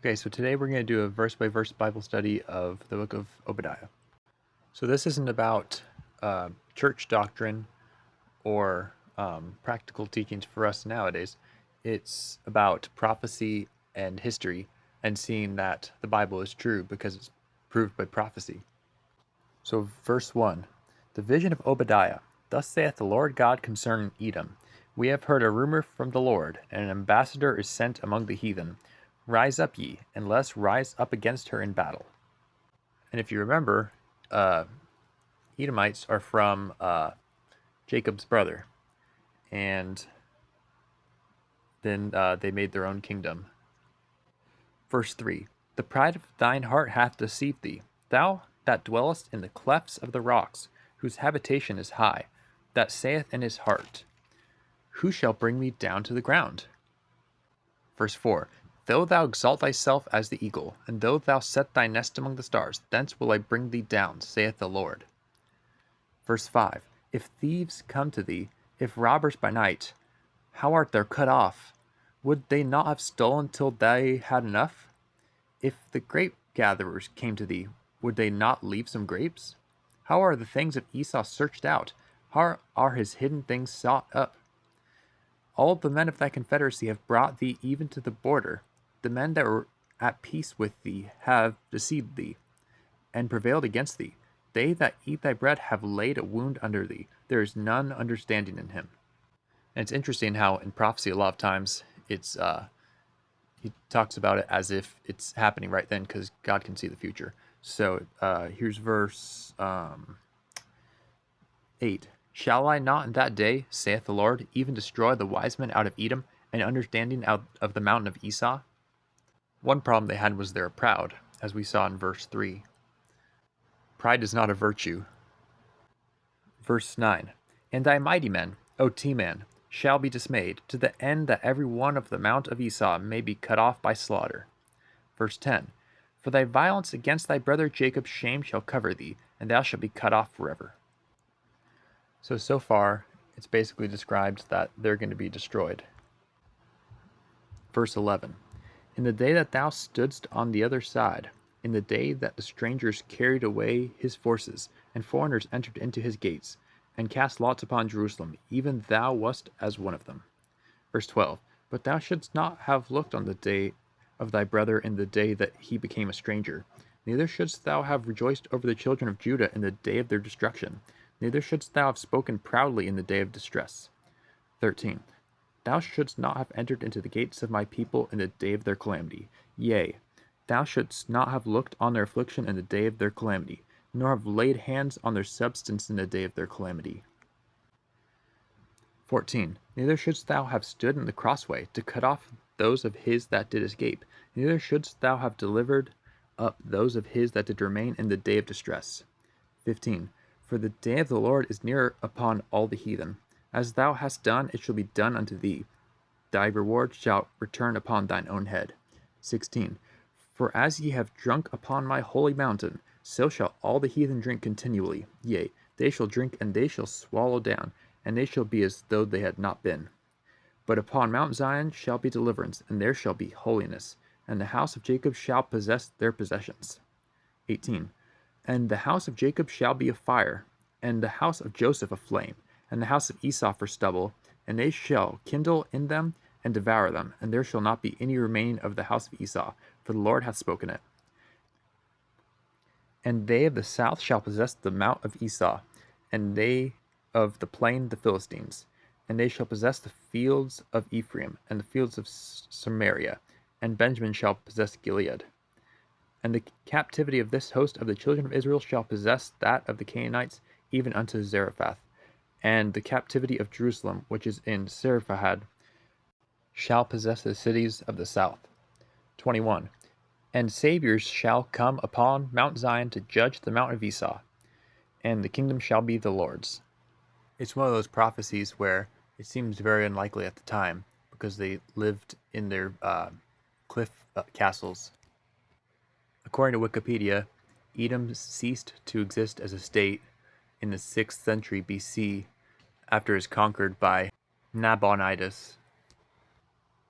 Okay, so today we're going to do a verse-by-verse Bible study of the book of Obadiah. So this isn't about church doctrine or practical teachings for us nowadays. It's about prophecy and history and seeing that the Bible is true because it's proved by prophecy. So verse 1, the vision of Obadiah. Thus saith the Lord God concerning Edom. We have heard a rumor from the Lord, and an ambassador is sent among the heathen. Rise up ye, and let us rise up against her in battle. And if you remember, uh, Edomites are from Jacob's brother, and then they made their own kingdom. Verse 3, the pride of thine heart hath deceived thee, thou that dwellest in the clefts of the rocks, whose habitation is high, that saith in his heart, who shall bring me down to the ground? Verse 4, though thou exalt thyself as the eagle, and though thou set thy nest among the stars, thence will I bring thee down, saith the Lord. Verse 5, if thieves come to thee, if robbers by night, how art thou cut off? Would they not have stolen till they had enough? If the grape gatherers came to thee, would they not leave some grapes? How are the things of Esau searched out? How are his hidden things sought up? All the men of thy confederacy have brought thee even to the border. The men that were at peace with thee have deceived thee, and prevailed against thee. They that eat thy bread have laid a wound under thee. There is none understanding in him. And it's interesting how in prophecy a lot of times it's he talks about it as if it's happening right then because God can see the future. So here's verse 8. Shall I not in that day, saith the Lord, even destroy the wise men out of Edom, and understanding out of the mountain of Esau? One problem they had was they were proud, as we saw in verse 3. Pride is not a virtue. Verse 9. And thy mighty men, O Teman, shall be dismayed, to the end that every one of the mount of Esau may be cut off by slaughter. Verse 10. For thy violence against thy brother Jacob shame shall cover thee, and thou shalt be cut off forever. So far, it's basically described that they're going to be destroyed. Verse 11. In the day that thou stoodst on the other side, in the day that the strangers carried away his forces, and foreigners entered into his gates, and cast lots upon Jerusalem, even thou wast as one of them. Verse 12. But thou shouldst not have looked on the day of thy brother in the day that he became a stranger. Neither shouldst thou have rejoiced over the children of Judah in the day of their destruction. Neither shouldst thou have spoken proudly in the day of distress. 13. Thou shouldst not have entered into the gates of my people in the day of their calamity. Yea, thou shouldst not have looked on their affliction in the day of their calamity, nor have laid hands on their substance in the day of their calamity. 14. Neither shouldst thou have stood in the crossway to cut off those of his that did escape. Neither shouldst thou have delivered up those of his that did remain in the day of distress. 15. For the day of the Lord is near upon all the heathen. As thou hast done, it shall be done unto thee. Thy reward shall return upon thine own head. 16. For as ye have drunk upon my holy mountain, so shall all the heathen drink continually. Yea, they shall drink, and they shall swallow down, and they shall be as though they had not been. But upon Mount Zion shall be deliverance, and there shall be holiness, and the house of Jacob shall possess their possessions. 18. And the house of Jacob shall be a fire, and the house of Joseph a flame, and the house of Esau for stubble, and they shall kindle in them and devour them, and there shall not be any remaining of the house of Esau, for the Lord hath spoken it. And they of the south shall possess the mount of Esau, and they of the plain the Philistines, and they shall possess the fields of Ephraim, and the fields of Samaria, and Benjamin shall possess Gilead. And the captivity of this host of the children of Israel shall possess that of the Canaanites, even unto Zarephath. And the captivity of Jerusalem, which is in Zarephath, shall possess the cities of the south. 21. And saviors shall come upon Mount Zion to judge the mount of Esau, and the kingdom shall be the Lord's. It's one of those prophecies where it seems very unlikely at the time, because they lived in their cliff castles. According to Wikipedia, Edom ceased to exist as a state in the 6th century BC after it was conquered by Nabonidus.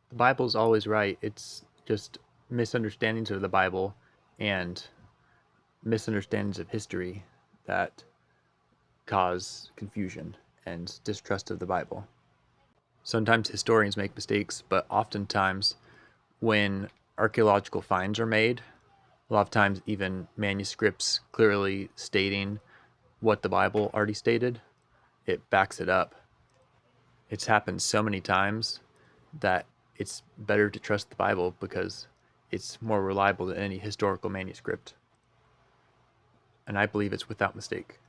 The Bible's always right. It's just misunderstandings of the Bible and misunderstandings of history that cause confusion and distrust of the Bible. Sometimes historians make mistakes, but oftentimes when archaeological finds are made, a lot of times even manuscripts clearly stating what the Bible already stated, it backs it up. It's happened so many times that it's better to trust the Bible because it's more reliable than any historical manuscript. And I believe it's without mistake.